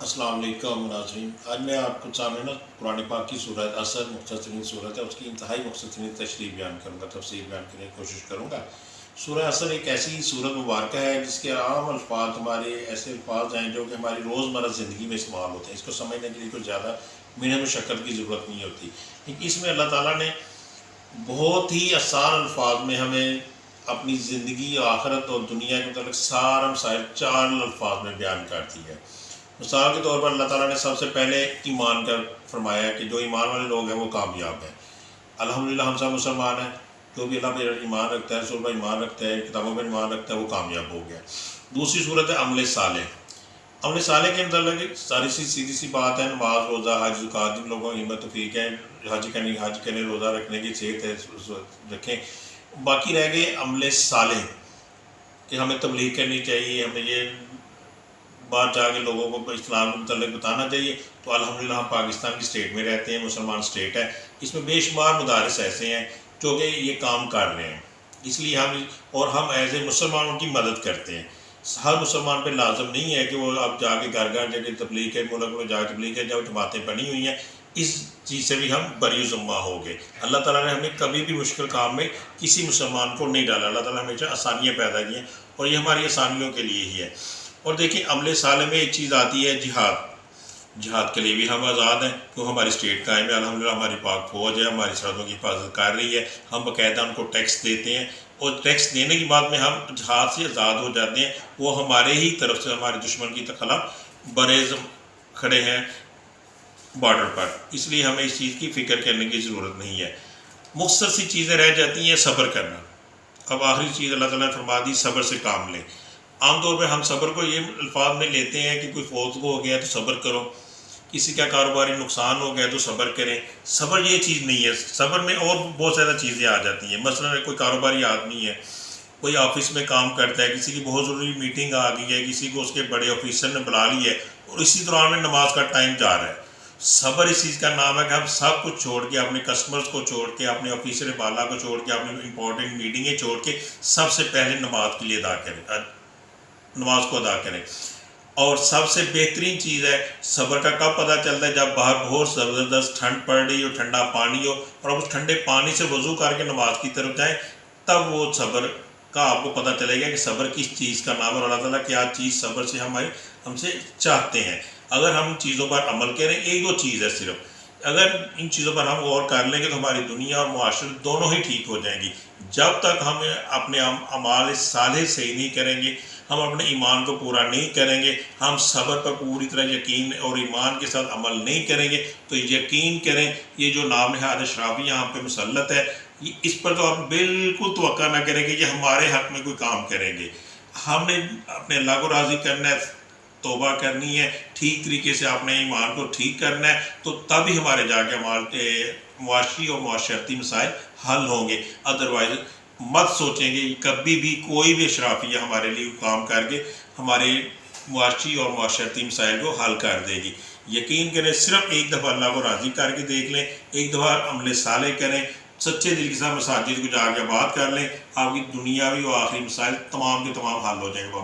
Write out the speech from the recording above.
السلام علیکم ناظرین، آج میں آپ کو سامنے قرآن پاک کی سورت اثر مختصرین صورت ہے، اس کی انتہائی مختصرین تشریح بیان کروں گا، تفسیر بیان کرنے کی کوشش کروں گا۔ سورہ اثر ایک ایسی صورت مبارکہ ہے جس کے عام الفاظ ہمارے ایسے الفاظ ہیں جو کہ ہماری روزمرہ زندگی میں استعمال ہوتے ہیں، اس کو سمجھنے کے لیے کوئی زیادہ محنت مشقت کی ضرورت نہیں ہوتی، لیکن اس میں اللہ تعالیٰ نے بہت ہی آسان الفاظ میں ہمیں اپنی زندگی آخرت اور دنیا کے متعلق سارا مسائل 4 الفاظ میں بیان کر دی ہے۔ مثال کے طور پر اللہ تعالیٰ نے سب سے پہلے ایمان کا فرمایا کہ جو ایمان والے لوگ ہیں وہ کامیاب ہیں۔ الحمدللہ ہم سب مسلمان ہیں، جو بھی اللہ پہ ایمان رکھتا ہے، رسول پر ایمان رکھتا ہے، کتابوں پر ایمان رکھتا ہے، وہ کامیاب ہو گیا۔ دوسری صورت ہے عمل صالح۔ عمل صالح کے متعلق ساری سیدھی سی بات ہے، نماز، روزہ، حج، زکوٰۃ، جن لوگوں کی ہمت توفیق ہے حج کرنے، روزہ رکھنے کی صحت ہے رکھیں۔ باقی رہ گئے عمل صالح کہ ہمیں تبلیغ کرنی چاہیے، ہمیں یہ بات جا کے لوگوں کو اسلام کے متعلق بتانا چاہیے۔ تو الحمدللہ ہم پاکستان کی اسٹیٹ میں رہتے ہیں، مسلمان اسٹیٹ ہے، اس میں بے شمار مدارس ایسے ہیں جو کہ یہ کام کر رہے ہیں، اس لیے ہم ایز اے مسلمانوں کی مدد کرتے ہیں۔ ہر مسلمان پہ لازم نہیں ہے کہ وہ اب جا کے گھر گھر جا کے تبلیغ کے ملک میں جا کے تبلیغ ہے، جب جماعتیں بنی ہوئی ہیں، اس چیز سے بھی ہم بری ذمہ ہو گئے۔ اللہ تعالیٰ نے ہمیں کبھی بھی مشکل کام میں کسی مسلمان کو نہیں ڈالا، اللہ تعالیٰ نے ہمیشہ آسانیاں پیدا کی ہیں اور یہ ہماری آسانیوں کے لیے ہی ہے۔ اور دیکھیں عمل صالح میں ایک چیز آتی ہے جہاد کے لیے بھی ہم آزاد ہیں، کیوں ہماری اسٹیٹ قائم ہے، الحمدللہ ہماری پاک فوج ہے، ہماری سرحدوں کی حفاظت کر رہی ہے، ہم باقاعدہ ان کو ٹیکس دیتے ہیں، اور ٹیکس دینے کے بعد میں ہم جہاد سے آزاد ہو جاتے ہیں، وہ ہمارے ہی طرف سے ہمارے دشمن کی خلاف بریز کھڑے ہیں بارڈر پر، اس لیے ہمیں اس چیز کی فکر کرنے کی ضرورت نہیں ہے۔ مختصر سی چیزیں رہ جاتی ہیں، صبر کرنا۔ اب آخری چیز اللہ تعالیٰ نے فرما دی، صبر سے کام لیں۔ عام طور پہ ہم صبر کو یہ الفاظ میں لیتے ہیں کہ کوئی فوت ہو گیا تو صبر کرو، کسی کا کاروباری نقصان ہو گیا تو صبر کریں۔ صبر یہ چیز نہیں ہے، صبر میں اور بہت زیادہ چیزیں آ جاتی ہیں۔ مثلا کوئی کاروباری آدمی ہے، کوئی آفس میں کام کرتا ہے، کسی کی بہت ضروری میٹنگ آ گئی ہے، کسی کو اس کے بڑے آفیسر نے بلا لی ہے اور اسی دوران میں نماز کا ٹائم جا رہا ہے۔ صبر اس چیز کا نام ہے کہ ہم سب کچھ چھوڑ کے، اپنے کسٹمرز کو چھوڑ کے، اپنے آفیسر بالا کو چھوڑ کے، اپنی امپورٹنٹ میٹنگیں چھوڑ کے سب سے پہلے نماز کے لیے نماز کو ادا کریں۔ اور سب سے بہترین چیز ہے صبر کا کب پتہ چلتا ہے؟ جب باہر بہت زبردست ٹھنڈ پڑ رہی ہو، ٹھنڈا پانی ہو، اور آپ اس ٹھنڈے پانی سے وضو کر کے نماز کی طرف جائیں، تب وہ صبر کا آپ کو پتہ چلے گا کہ صبر کس چیز کا نام ہے اور اللہ تعالیٰ کیا چیز صبر سے ہم سے چاہتے ہیں۔ اگر ہم چیزوں پر عمل کریں، ایک دو چیز ہے صرف، اگر ان چیزوں پر ہم غور کر لیں گے تو ہماری دنیا اور معاشرت دونوں ہی ٹھیک ہو جائیں گی۔ جب تک ہم اپنے اعمال صالح صحیح نہیں کریں گے، ہم اپنے ایمان کو پورا نہیں کریں گے، ہم صبر پر پوری طرح یقین اور ایمان کے ساتھ عمل نہیں کریں گے، تو یقین کریں یہ جو نام نہاد اشرافی یہاں پہ مسلط ہے، اس پر تو آپ بالکل توقع نہ کریں گے کہ ہمارے حق میں کوئی کام کریں گے۔ ہم نے اپنے اللہ کو راضی کرنا ہے، توبہ کرنی ہے، ٹھیک طریقے سے اپنے ایمان کو ٹھیک کرنا ہے، تو تبھی ہمارے جا کے معاشی اور معاشرتی مسائل حل ہوں گے۔ ادروائز مت سوچیں گے کبھی بھی کوئی بھی اشرافیہ ہمارے لیے کام کر کے ہمارے معاشی اور معاشرتی مسائل کو حل کر دے گی۔ یقین کریں، صرف ایک دفعہ اللہ کو راضی کر کے دیکھ لیں، ایک دفعہ عمل صالح کریں، سچے دل کے ساتھ مساجد کو جا کے بات کر لیں، آپ کی دنیاوی و آخری مسائل تمام کے تمام حل ہو جائیں گے۔